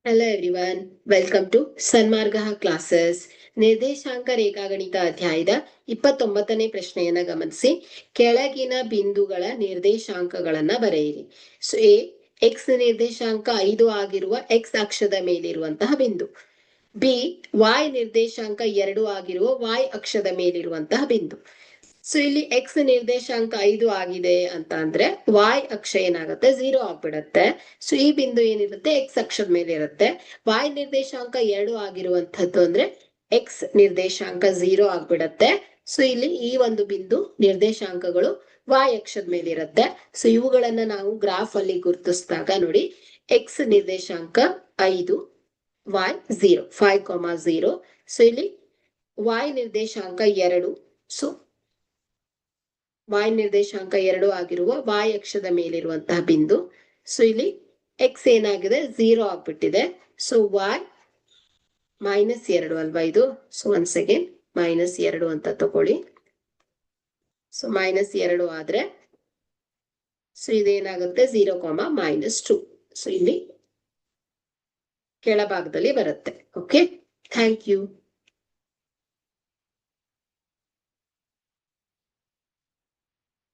Hello everyone, welcome to Sanmarga classes. ನಿರ್ದೇಶಾಂಕ ರೇಖಾಗಣಿತ ಅಧ್ಯಾಯದ 29ನೇ ಪ್ರಶ್ನೆಯನ್ನ ಗಮನಿಸಿ. ಕೆಳಗಿನ ಬಿಂದುಗಳ ನಿರ್ದೇಶಾಂಕಗಳನ್ನ ಬರೆಯಿರಿ. ಸೊ ಎಕ್ಸ್ ನಿರ್ದೇಶಾಂಕ 5 ಆಗಿರುವ ಎಕ್ಸ್ ಅಕ್ಷದ ಮೇಲಿರುವಂತಹ ಬಿಂದು. ಬಿ ವಾಯ್ ನಿರ್ದೇಶಾಂಕ 2 ಆಗಿರುವ ವಾಯ್ ಅಕ್ಷದ ಮೇಲಿರುವಂತಹ ಬಿಂದು. ಸೊ ಇಲ್ಲಿ ಎಕ್ಸ್ ನಿರ್ದೇಶಾಂಕ 5 ಆಗಿದೆ ಅಂತ ಅಂದ್ರೆ ವಾಯ್ ಅಕ್ಷ ಏನಾಗುತ್ತೆ 0 ಆಗ್ಬಿಡತ್ತೆ. ಸೊ ಈ ಬಿಂದು ಏನಿರುತ್ತೆ ಎಕ್ಸ್ ಅಕ್ಷದ ಮೇಲೆ ಇರುತ್ತೆ. ವಾಯ್ ನಿರ್ದೇಶಾಂಕ 2 ಆಗಿರುವಂತದ್ದು ಅಂದ್ರೆ ಎಕ್ಸ್ ನಿರ್ದೇಶಾಂಕ 0 ಆಗ್ಬಿಡತ್ತೆ. ಸೊ ಇಲ್ಲಿ ಈ ಒಂದು ಬಿಂದು ನಿರ್ದೇಶಾಂಕಗಳು ವಾಯ್ ಅಕ್ಷದ ಮೇಲೆ ಇರುತ್ತೆ. ಸೊ ಇವುಗಳನ್ನ ನಾವು ಗ್ರಾಫ್ ಅಲ್ಲಿ ಗುರುತಿಸಿದಾಗ ನೋಡಿ, ಎಕ್ಸ್ ನಿರ್ದೇಶಾಂಕ 5 ವಾಯ್ 0 5,0. ಸೊ ಇಲ್ಲಿ ವಾಯ್ ನಿರ್ದೇಶಾಂಕ 2, ಸೊ ವಾಯ್ ನಿರ್ದೇಶಾಂಕ 2 ಆಗಿರುವ ವಾಯ್ ಅಕ್ಷದ ಮೇಲಿರುವಂತಹ ಬಿಂದು. ಸೊ ಇಲ್ಲಿ ಎಕ್ಸ್ ಏನಾಗಿದೆ 0 ಆಗ್ಬಿಟ್ಟಿದೆ. ಸೊ ವಾಯ್ -2 ಅಲ್ವಾ ಇದು. ಸೊ ಒನ್ಸ್ ಅಗೇನ್ -2 ಅಂತ ತಗೊಳ್ಳಿ. ಸೊ -2 ಆದ್ರೆ ಸೊ ಇದೇನಾಗುತ್ತೆ 0, -2. ಸೊ ಇಲ್ಲಿ ಕೆಳಭಾಗದಲ್ಲಿ ಬರುತ್ತೆ. Okay, thank you.